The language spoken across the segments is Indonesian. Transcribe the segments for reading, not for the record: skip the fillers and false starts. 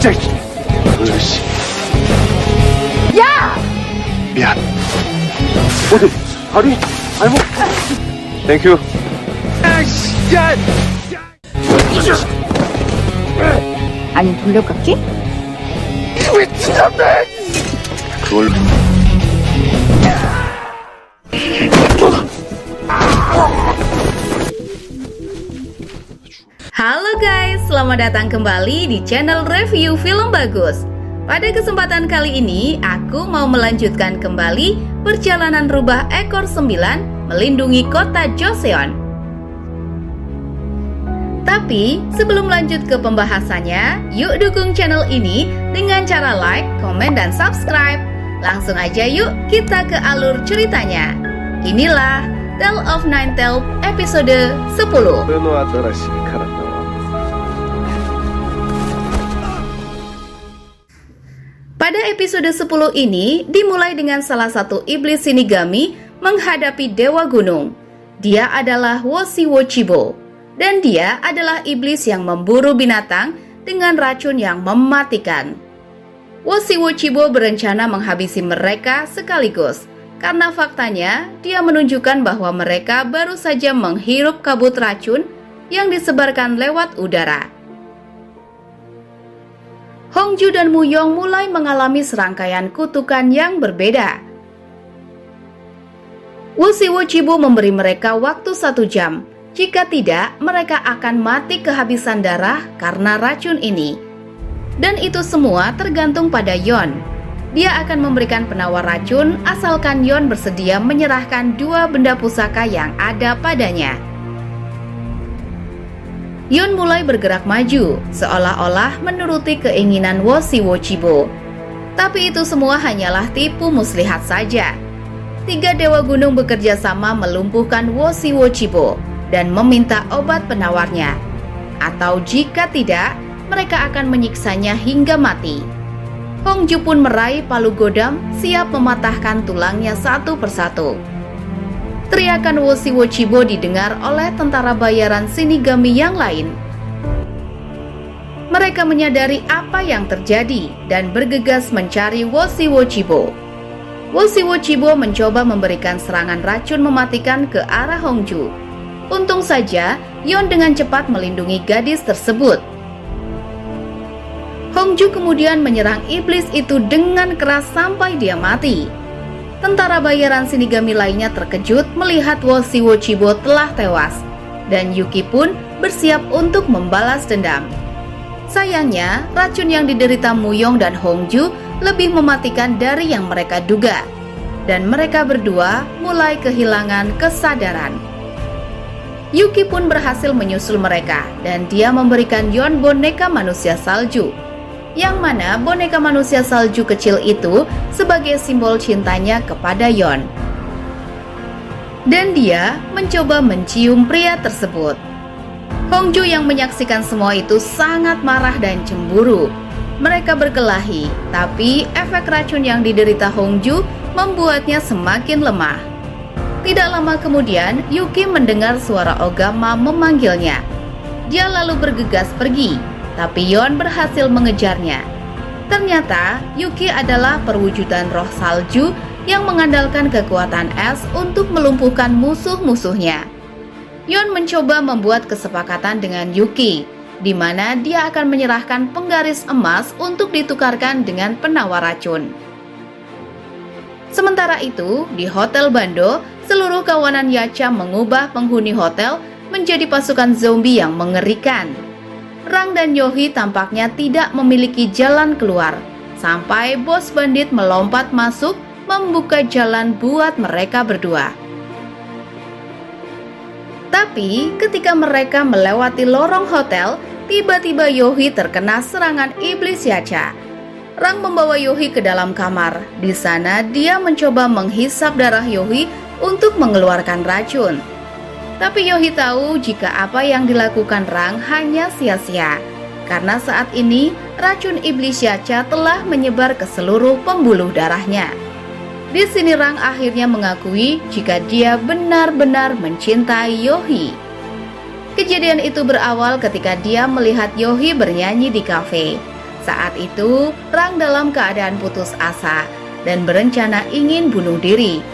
자식. 어르신. 야! 미안. 어디? 다리? 발목? 땡큐. 아이씨, 야! 아니 돌려깎기? 미친놈들! 그걸 Halo guys, selamat datang kembali di channel review film bagus. Pada kesempatan kali ini, aku mau melanjutkan kembali perjalanan rubah ekor 9 melindungi kota Joseon. Tapi, sebelum lanjut ke pembahasannya, yuk dukung channel ini dengan cara like, komen, dan subscribe. Langsung aja yuk kita ke alur ceritanya. Inilah Tale of Nine Tails episode 10. Pada episode 10 ini dimulai dengan salah satu iblis Shinigami menghadapi Dewa Gunung. Dia adalah Woshiwo Chibo, dan dia adalah iblis yang memburu binatang dengan racun yang mematikan. Woshiwo Chibo berencana menghabisi mereka sekaligus, karena faktanya dia menunjukkan bahwa mereka baru saja menghirup kabut racun yang disebarkan lewat udara. Hongju dan Muyong mulai mengalami serangkaian kutukan yang berbeda. Woshiwo Chibo memberi mereka waktu 1 jam. Jika tidak, mereka akan mati kehabisan darah karena racun ini. Dan itu semua tergantung pada Yon. Dia akan memberikan penawar racun asalkan Yon bersedia menyerahkan 2 benda pusaka yang ada padanya. Yon mulai bergerak maju, seolah-olah menuruti keinginan Woshiwo Chibo. Tapi itu semua hanyalah tipu muslihat saja. 3 dewa gunung bekerja sama melumpuhkan Woshiwo Chibo dan meminta obat penawarnya. Atau jika tidak, mereka akan menyiksanya hingga mati. Hongju pun meraih palu godam, siap mematahkan tulangnya satu persatu. Teriakan Woshiwo Chibo didengar oleh tentara bayaran Shinigami yang lain. Mereka menyadari apa yang terjadi dan bergegas mencari Woshiwo Chibo. Woshiwo Chibo mencoba memberikan serangan racun mematikan ke arah Hongju. Untung saja, Yon dengan cepat melindungi gadis tersebut. Hongju kemudian menyerang iblis itu dengan keras sampai dia mati. Tentara bayaran Shinigami lainnya terkejut melihat Woshiwo Chibo telah tewas, dan Yuki pun bersiap untuk membalas dendam. Sayangnya, racun yang diderita Muyong dan Hongju lebih mematikan dari yang mereka duga, dan mereka berdua mulai kehilangan kesadaran. Yuki pun berhasil menyusul mereka, dan dia memberikan Yon boneka manusia salju, yang mana boneka manusia salju kecil itu sebagai simbol cintanya kepada Yon. Dan dia mencoba mencium pria tersebut. Hongju yang menyaksikan semua itu sangat marah dan cemburu. Mereka berkelahi, tapi efek racun yang diderita Hongju membuatnya semakin lemah. Tidak lama kemudian, Yuki mendengar suara Ogama memanggilnya. Dia lalu bergegas pergi, tapi Yon berhasil mengejarnya. Ternyata Yuki adalah perwujudan roh salju yang mengandalkan kekuatan es untuk melumpuhkan musuh-musuhnya. Yon mencoba membuat kesepakatan dengan Yuki, di mana dia akan menyerahkan penggaris emas untuk ditukarkan dengan penawar racun. Sementara itu, di Hotel Bando, seluruh kawanan Yacha mengubah penghuni hotel menjadi pasukan zombie yang mengerikan. Rang dan Yohi tampaknya tidak memiliki jalan keluar, sampai bos bandit melompat masuk membuka jalan buat mereka berdua. Tapi ketika mereka melewati lorong hotel, tiba-tiba Yohi terkena serangan iblis Yacha. Rang membawa Yohi ke dalam kamar. Di sana dia mencoba menghisap darah Yohi untuk mengeluarkan racun. Tapi Yohi tahu jika apa yang dilakukan Rang hanya sia-sia, karena saat ini racun iblis Yacha telah menyebar ke seluruh pembuluh darahnya. Di sini Rang akhirnya mengakui jika dia benar-benar mencintai Yohi. Kejadian itu berawal ketika dia melihat Yohi bernyanyi di kafe. Saat itu, Rang dalam keadaan putus asa dan berencana ingin bunuh diri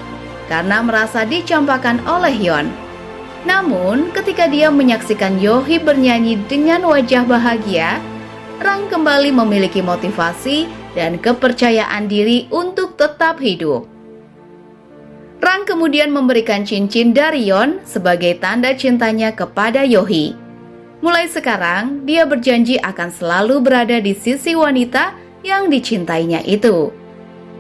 karena merasa dicampakan oleh Yeon. Namun, ketika dia menyaksikan Yohee bernyanyi dengan wajah bahagia, Rang kembali memiliki motivasi dan kepercayaan diri untuk tetap hidup. Rang kemudian memberikan cincin dari Yeon sebagai tanda cintanya kepada Yohee. Mulai sekarang, dia berjanji akan selalu berada di sisi wanita yang dicintainya itu.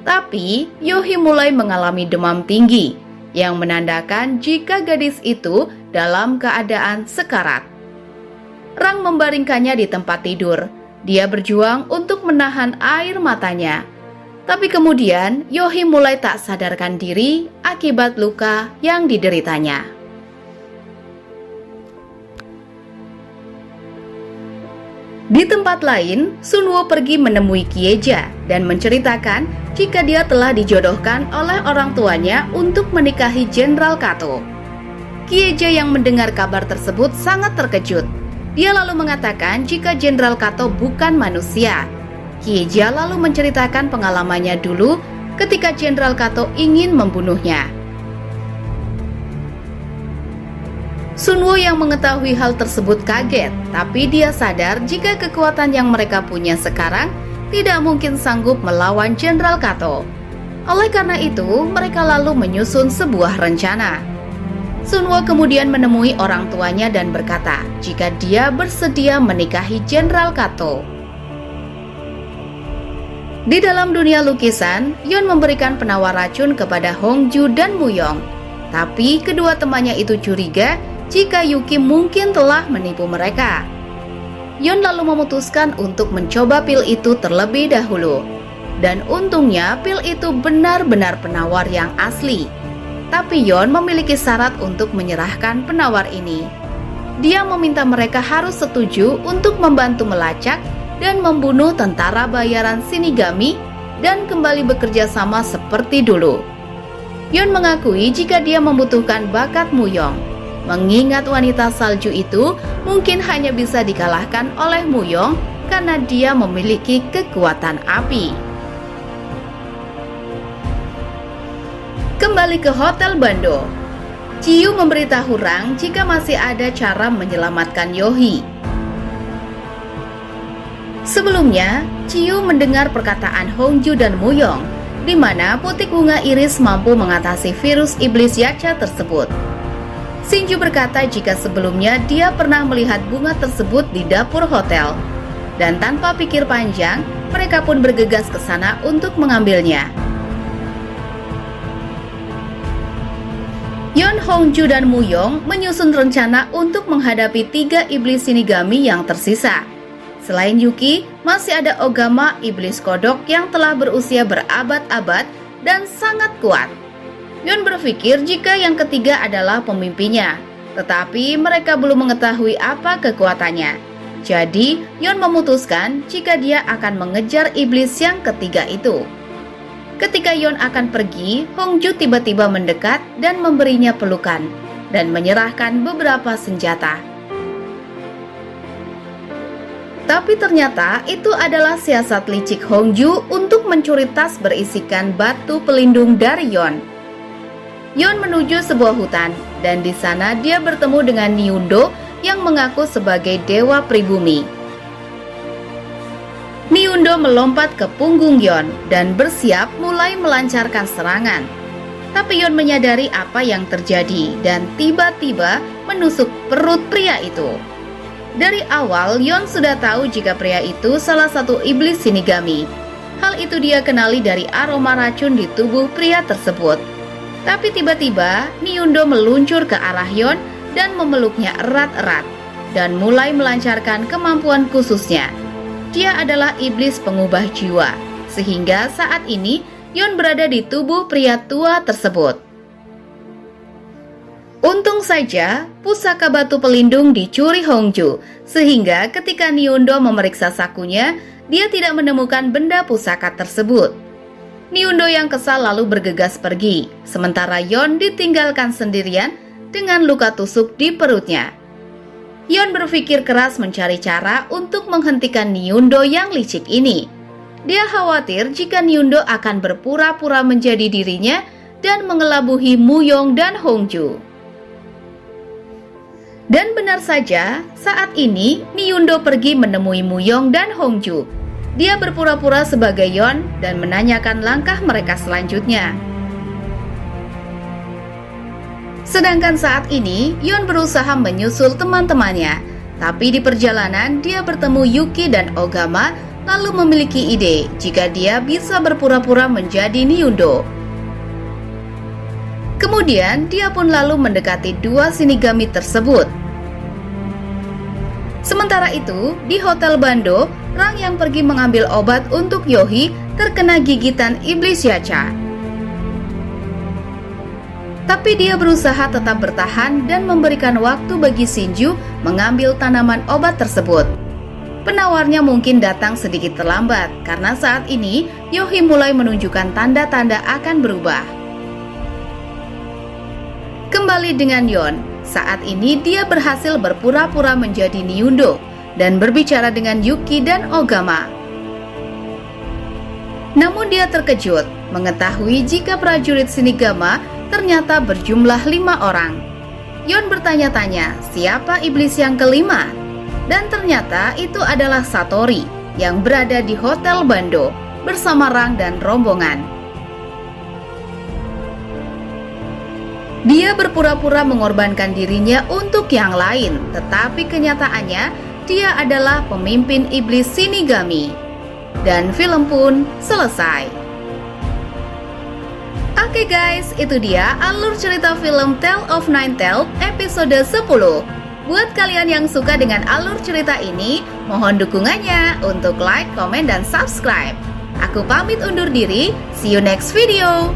Tapi, Yohee mulai mengalami demam tinggi, yang menandakan jika gadis itu dalam keadaan sekarat. Rang membaringkannya di tempat tidur. Dia berjuang untuk menahan air matanya. Tapi kemudian, Yohee mulai tak sadarkan diri akibat luka yang dideritanya. Di tempat lain, Sunwoo pergi menemui Kyeja dan menceritakan jika dia telah dijodohkan oleh orang tuanya untuk menikahi Jenderal Kato. Kyeja yang mendengar kabar tersebut sangat terkejut. Dia lalu mengatakan jika Jenderal Kato bukan manusia. Kyeja lalu menceritakan pengalamannya dulu ketika Jenderal Kato ingin membunuhnya. Sunwoo yang mengetahui hal tersebut kaget, tapi dia sadar jika kekuatan yang mereka punya sekarang tidak mungkin sanggup melawan Jenderal Kato. Oleh karena itu, mereka lalu menyusun sebuah rencana. Sunwoo kemudian menemui orang tuanya dan berkata jika dia bersedia menikahi Jenderal Kato. Di dalam dunia lukisan, Yeon memberikan penawar racun kepada Hongju dan Muyong. Tapi kedua temannya itu curiga jika Yuki mungkin telah menipu mereka. Yeon lalu memutuskan untuk mencoba pil itu terlebih dahulu. Dan untungnya pil itu benar-benar penawar yang asli. Tapi Yeon memiliki syarat untuk menyerahkan penawar ini. Dia meminta mereka harus setuju untuk membantu melacak dan membunuh tentara bayaran Shinigami dan kembali bekerja sama seperti dulu. Yeon mengakui jika dia membutuhkan bakat Muyong, mengingat wanita salju itu mungkin hanya bisa dikalahkan oleh Muyong karena dia memiliki kekuatan api. Kembali ke Hotel Bando, Chiyu memberitahu Rang jika masih ada cara menyelamatkan Yohee. Sebelumnya, Chiyu mendengar perkataan Hongju dan Muyong, di mana putik bunga iris mampu mengatasi virus iblis Yacha tersebut. Shinju berkata jika sebelumnya dia pernah melihat bunga tersebut di dapur hotel, dan tanpa pikir panjang, mereka pun bergegas ke sana untuk mengambilnya. Yeon, Hongju, dan Muyong menyusun rencana untuk menghadapi 3 iblis Shinigami yang tersisa. Selain Yuki, masih ada Ogama, iblis kodok yang telah berusia berabad-abad dan sangat kuat. Yeon berpikir jika yang ketiga adalah pemimpinnya, tetapi mereka belum mengetahui apa kekuatannya. Jadi, Yeon memutuskan jika dia akan mengejar iblis yang ketiga itu. Ketika Yeon akan pergi, Hongju tiba-tiba mendekat dan memberinya pelukan dan menyerahkan beberapa senjata. Tapi ternyata itu adalah siasat licik Hongju untuk mencuri tas berisikan batu pelindung dari Yeon. Yeon menuju sebuah hutan dan di sana dia bertemu dengan Niundo yang mengaku sebagai dewa pribumi. Niundo melompat ke punggung Yeon dan bersiap mulai melancarkan serangan. Tapi Yeon menyadari apa yang terjadi dan tiba-tiba menusuk perut pria itu. Dari awal, Yeon sudah tahu jika pria itu salah satu iblis Shinigami. Hal itu dia kenali dari aroma racun di tubuh pria tersebut. Tapi tiba-tiba, Niundo meluncur ke arah Yeon dan memeluknya erat-erat dan mulai melancarkan kemampuan khususnya. Dia adalah iblis pengubah jiwa, sehingga saat ini Yeon berada di tubuh pria tua tersebut. Untung saja pusaka batu pelindung dicuri Hongju, sehingga ketika Niundo memeriksa sakunya, dia tidak menemukan benda pusaka tersebut. Niundo yang kesal lalu bergegas pergi, sementara Yeon ditinggalkan sendirian dengan luka tusuk di perutnya. Yeon berpikir keras mencari cara untuk menghentikan Nyundo yang licik ini. Dia khawatir jika Nyundo akan berpura-pura menjadi dirinya dan mengelabuhi Muyong dan Hongju. Dan benar saja, saat ini Nyundo pergi menemui Muyong dan Hongju. Dia berpura-pura sebagai Yeon dan menanyakan langkah mereka selanjutnya. Sedangkan saat ini, Yeon berusaha menyusul teman-temannya. Tapi di perjalanan, dia bertemu Yuki dan Ogama, lalu memiliki ide jika dia bisa berpura-pura menjadi Nyundo. Kemudian, dia pun lalu mendekati dua shinigami tersebut. Sementara itu, di Hotel Bando, Rang yang pergi mengambil obat untuk Yohi terkena gigitan iblis Yacha. Tapi dia berusaha tetap bertahan dan memberikan waktu bagi Shinju mengambil tanaman obat tersebut. Penawarnya mungkin datang sedikit terlambat karena saat ini Yohi mulai menunjukkan tanda-tanda akan berubah. Kembali dengan Yeon, saat ini dia berhasil berpura-pura menjadi Nyundo dan berbicara dengan Yuki dan Ogama. Namun dia terkejut mengetahui jika prajurit Shinigama ternyata berjumlah 5 orang. Yeon bertanya-tanya siapa iblis yang kelima, dan ternyata itu adalah Satori yang berada di Hotel Bando bersama Rang dan rombongan. Dia berpura-pura mengorbankan dirinya untuk yang lain, tetapi kenyataannya dia adalah pemimpin iblis Shinigami. Dan film pun selesai. Oke guys, itu dia alur cerita film Tale of Nine Tails episode 10. Buat kalian yang suka dengan alur cerita ini, mohon dukungannya untuk like, komen, dan subscribe. Aku pamit undur diri, see you next video.